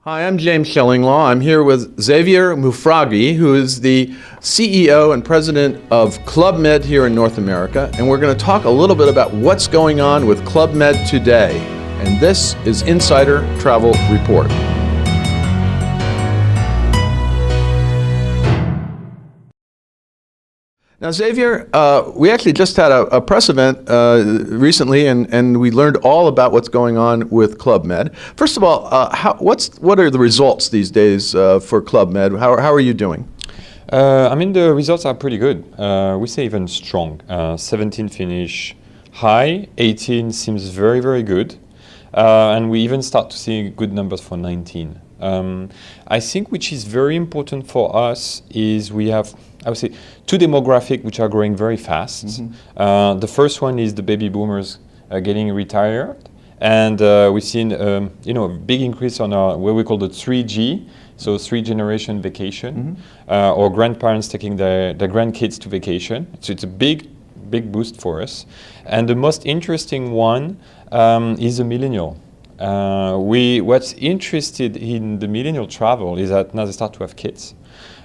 Hi, I'm James Shillinglaw. I'm here with Xavier Muffragi, who is the CEO and president of Club Med here in North America, and we're going to talk a little bit about what's going on with Club Med today. And this is Insider Travel Report. Now, Xavier, we actually just had a press event recently, and we learned all about what's going on with Club Med. First of all, what are the results these days for Club Med? How are you doing? The results are pretty good. We say even strong. 17 finish high, 18 seems very, very good. And we even start to see good numbers for 19. I think which is very important for us is we have, I would say, two demographics which are growing very fast. Mm-hmm. The first one is the baby boomers getting retired, and we've seen a big increase on our what we call the 3G, so 3-generation vacation, mm-hmm. Or grandparents taking their grandkids to vacation. So it's a big boost for us. And the most interesting one is the millennial. What's interested in the millennial travel is that now they start to have kids.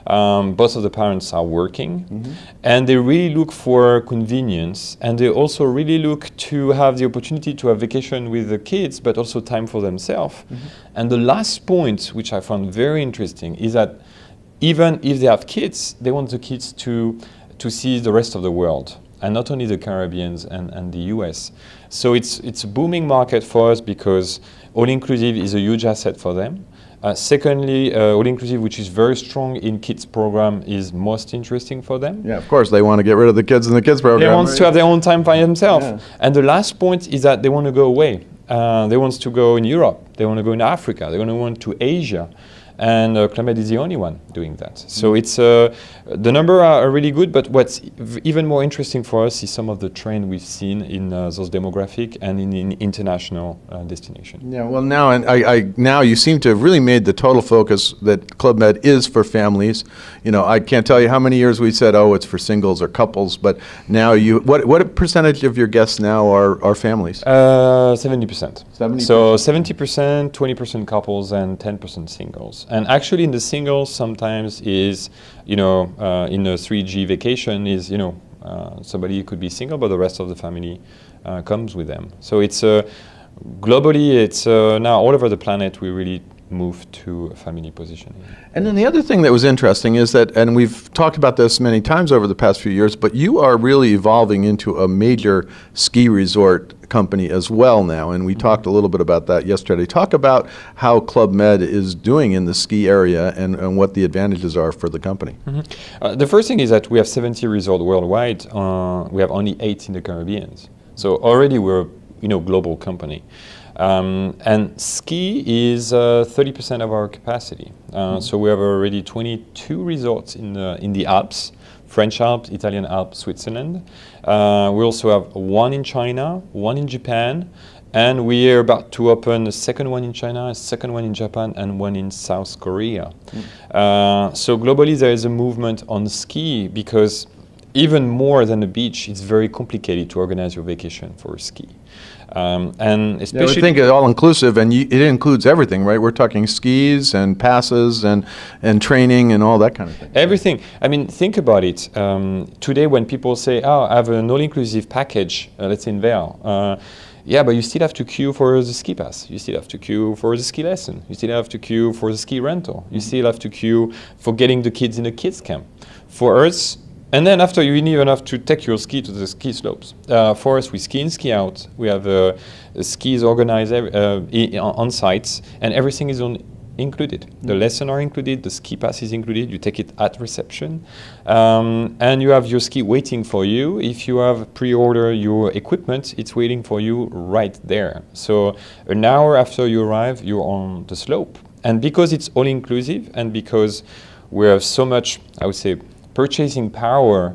Both of the parents are working, mm-hmm. and they really look for convenience, and they also really look to have the opportunity to have vacation with the kids, but also time for themselves. Mm-hmm. And the last point, which I found very interesting, is that even if they have kids, they want the kids to see the rest of the world, and not only the Caribbean and the US. So it's a booming market for us because AllInclusive is a huge asset for them. Secondly, AllInclusive, which is very strong in kids program, is most interesting for them. Yeah, of course, they want to get rid of the kids in the kids program. They want to have their own time by themselves. Yeah. And the last point is that they want to go away. They want to go in Europe. They want to go in Africa. They want to Asia. And Club Med is the only one doing that. So it's the numbers are really good, but what's even more interesting for us is some of the trend we've seen in those demographic and in international destination. Yeah, well now, and now you seem to have really made the total focus that Club Med is for families. You know, I can't tell you how many years we said, oh, it's for singles or couples, but now what percentage of your guests now are families? 70%. 70%. So 70%, 20% couples, and 10% singles. And actually, in the singles, sometimes is, in a 3G vacation is, somebody could be single, but the rest of the family comes with them. So it's globally, it's now all over the planet, we really move to a family positioning. And then the other thing that was interesting is that, and we've talked about this many times over the past few years, but you are really evolving into a major ski resort company as well now, and we talked a little bit about that yesterday. Talk about how Club Med is doing in the ski area and what the advantages are for the company. Mm-hmm. The first thing is that we have 70 resorts worldwide. We have only 8 in the Caribbean. So already we're a global company. And ski is 30% of our capacity. So we have already 22 resorts in the Alps, French Alps, Italian Alps, Switzerland. We also have 1 in China, 1 in Japan, and we are about to open a second one in China, a second one in Japan, and 1 in South Korea. So globally there is a movement on ski because even more than the beach, it's very complicated to organize your vacation for ski. And especially, I would think it's all-inclusive, and it includes everything, right? We're talking skis and passes and training and all that kind of thing. Everything. I mean, think about it. Today when people say, oh, I have an all-inclusive package, let's say in Vail, yeah, but you still have to queue for the ski pass. You still have to queue for the ski lesson. You still have to queue for the ski rental. You still have to queue for getting the kids in a kids camp. For us, and then after, you even have to take your ski to the ski slopes. For us, we ski in, ski out. We have skis organized on sites, and everything is included. The lessons are included, the ski pass is included, you take it at reception, and you have your ski waiting for you. If you have pre-ordered your equipment, it's waiting for you right there. So an hour after you arrive, you're on the slope. And because it's all-inclusive, and because we have so much, I would say, purchasing power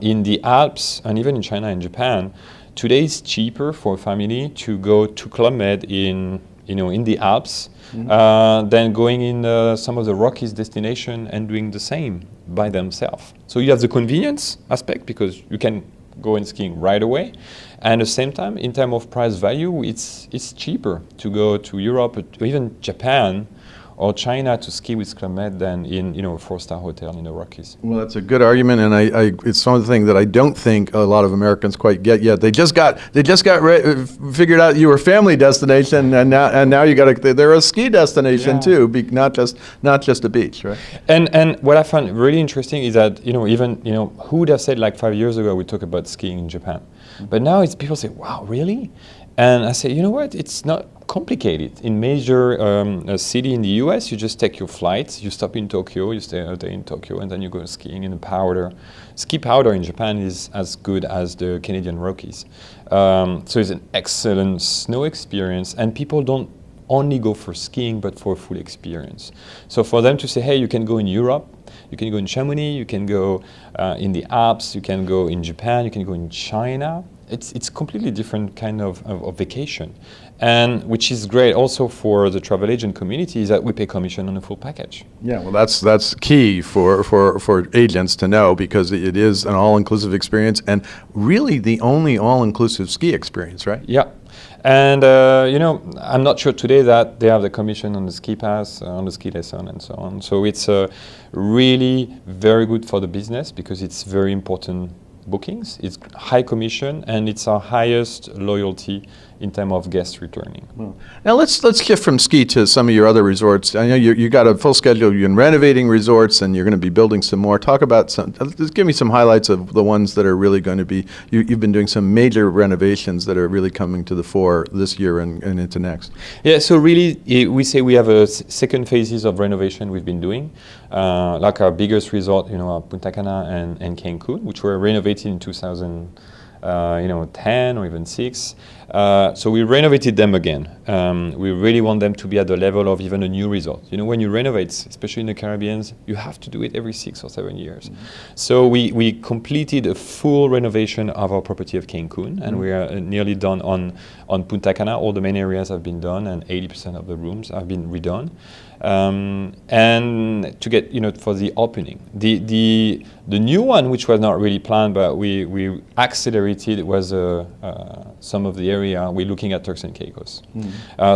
in the Alps and even in China and Japan, today it's cheaper for a family to go to Club Med in the Alps than going in some of the Rockies destination and doing the same by themselves. So you have the convenience aspect because you can go in skiing right away, and at the same time, in terms of price value, it's cheaper to go to Europe or even Japan or China to ski with Club Med than in a 4-star hotel in the Rockies. Well, that's a good argument, and it's something that I don't think a lot of Americans quite get yet. They just got figured out you were a family destination, and now you got they're a ski destination too, not just a beach, right? And what I found really interesting is that even who would have said like 5 years ago we talk about skiing in Japan, but now it's people say, wow, really? And I say, you know what? It's not complicated. In major city in the US, you just take your flights, you stop in Tokyo, you stay a day in Tokyo, and then you go skiing in the powder. Ski powder in Japan is as good as the Canadian Rockies. So it's an excellent snow experience, and people don't only go for skiing, but for a full experience. So for them to say, hey, you can go in Europe, you can go in Chamonix, you can go in the Alps, you can go in Japan, you can go in China. It's completely different kind of vacation, and which is great also for the travel agent community is that we pay commission on the full package. Yeah, well, that's key for agents to know, because it is an all-inclusive experience and really the only all-inclusive ski experience, right? Yeah. And I'm not sure today that they have the commission on the ski pass, on the ski lesson, and so on. So it's really very good for the business because it's very important bookings. It's high commission, and it's our highest loyalty in terms of guests returning. Well, now let's shift from ski to some of your other resorts. I know you got a full schedule. You're renovating resorts, and you're going to be building some more. Talk about just give me some highlights of the ones that are really going to be. You've been doing some major renovations that are really coming to the fore this year and into next. Yeah, so really, we say we have a second phases of renovation we've been doing, like our biggest resort, Punta Cana and Cancun, which were renovated in 2010 or even 6. So we renovated them again. We really want them to be at the level of even a new resort. When you renovate, especially in the Caribbean, you have to do it every 6 or 7 years. Mm-hmm. So we completed a full renovation of our property of Cancun, and we are nearly done on Punta Cana. All the main areas have been done, and 80% of the rooms have been redone. And to get for the opening, the new one, which was not really planned, but we accelerated, was some of the area we're looking at Turks and Caicos.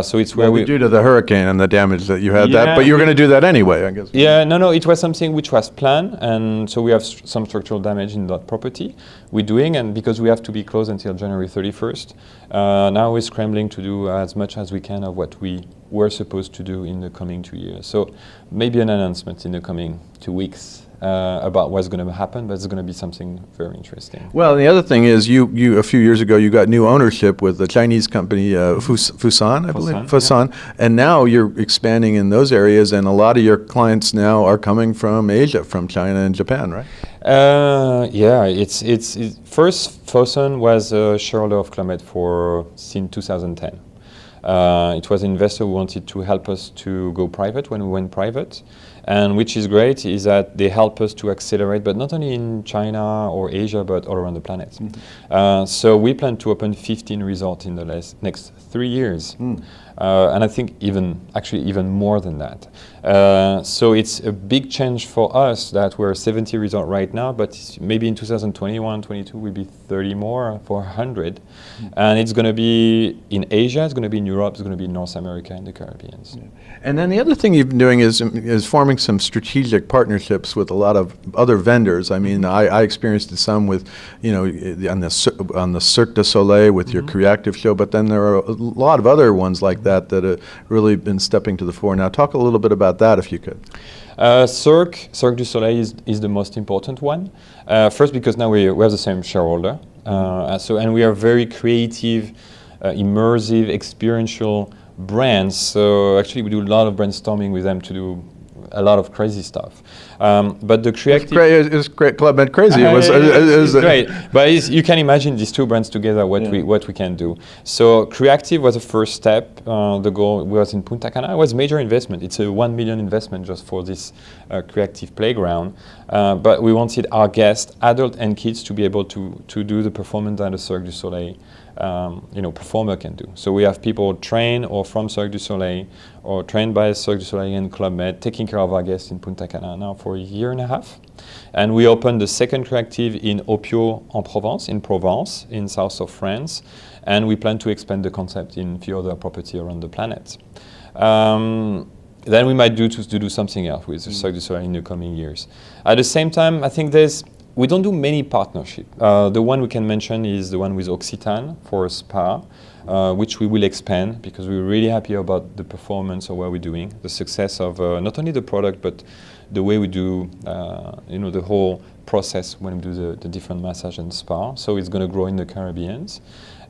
So it's where due to the hurricane and the damage that you had, but you were going to do that anyway, I guess. Yeah, no, it was something which was planned, and so we have some structural damage in that property. We're doing, and because we have to be closed until January 31st, now we're scrambling to do as much as we can of what we were supposed to do in the coming 2 years. So maybe an announcement in the coming 2 weeks about what's going to happen, but it's going to be something very interesting. Well, the other thing is you a few years ago you got new ownership with the Chinese company Fusan, I believe, Fusan, and now you're expanding in those areas, and a lot of your clients now are coming from Asia, from China and Japan, right? Yeah, it's first Fusan was a shareholder of Club Med since 2010. It was an investor who wanted to help us to go private when we went private. And which is great is that they help us to accelerate, but not only in China or Asia, but all around the planet. Mm-hmm. So we plan to open 15 resorts in the next 3 years. And I think even more than that. So it's a big change for us that we're 70 resort right now, but maybe in 2021, 22 we'll be 30 more for 100. And it's going to be in Asia, it's going to be in Europe, it's going to be in North America and the Caribbean. Yeah. And then the other thing you've been doing is forming some strategic partnerships with a lot of other vendors. I mean, I experienced some with, on the Cirque du Soleil with your Creative show, but then there are a lot of other ones like that have really been stepping to the fore. Now, talk a little bit about that, if you could. Cirque du Soleil is the most important one. First, because now we have the same shareholder, and we are very creative, immersive, experiential brands. So actually, we do a lot of brainstorming with them to do a lot of crazy stuff. But the creative is great. Club Med Crazy. It's great. But you can imagine these two brands together, what we can do. So creative was the first step. The goal was in Punta Cana. It was a major investment. It's a $1 million investment just for this creative playground. But we wanted our guests, adult and kids, to be able to do the performance that a Cirque du Soleil performer can do. So we have people trained or from Cirque du Soleil or trained by Cirque du Soleil and Club Med taking care of our guests in Punta Cana now for a year and a half. And we opened the second creative in Opio-en-Provence, in south of France. And we plan to expand the concept in a few other properties around the planet. then we might do something else with the Cirque du Soleil in the coming years. At the same time, I think we don't do many partnerships. The one we can mention is the one with Occitane for spa, which we will expand because we're really happy about the performance of what we're doing, the success of not only the product but the way we do, the whole process when we do the different massage and spa. So it's going to grow in the Caribbean.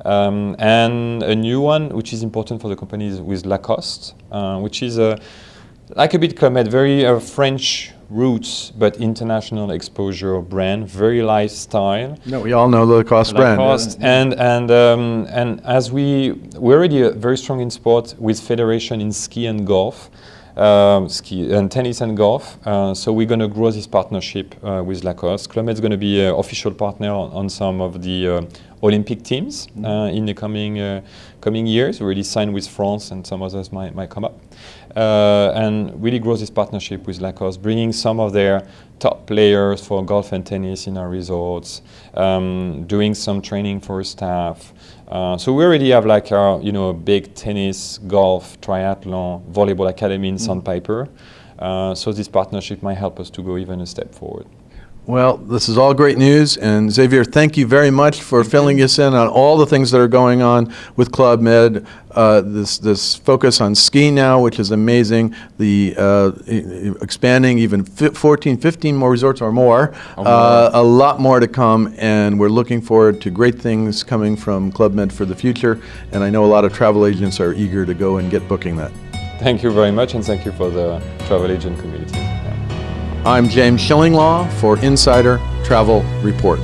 And a new one, which is important for the company, is with Lacoste, which is like a bit Club Med, very French roots but international exposure brand, very lifestyle. No, we all know the Lacoste brand. Lacoste, and as we're already very strong in sport with federation in ski and golf. Ski and tennis and golf. So we're going to grow this partnership with Lacoste. Club Med is going to be an official partner on some of the Olympic teams in the coming years. We already signed with France, and some others might come up. And really grow this partnership with Lacoste, bringing some of their top players for golf and tennis in our resorts, doing some training for staff. So we already have like our, a big tennis, golf, triathlon, volleyball academy in Sandpiper. So this partnership might help us to go even a step forward. Well, this is all great news, and Xavier, thank you very much for filling us in on all the things that are going on with Club Med. This focus on ski now, which is amazing. The expanding even 14, 15 more resorts or more. A lot more to come, and we're looking forward to great things coming from Club Med for the future. And I know a lot of travel agents are eager to go and get booking that. Thank you very much, and thank you for the travel agent community. I'm James Shillinglaw for Insider Travel Report.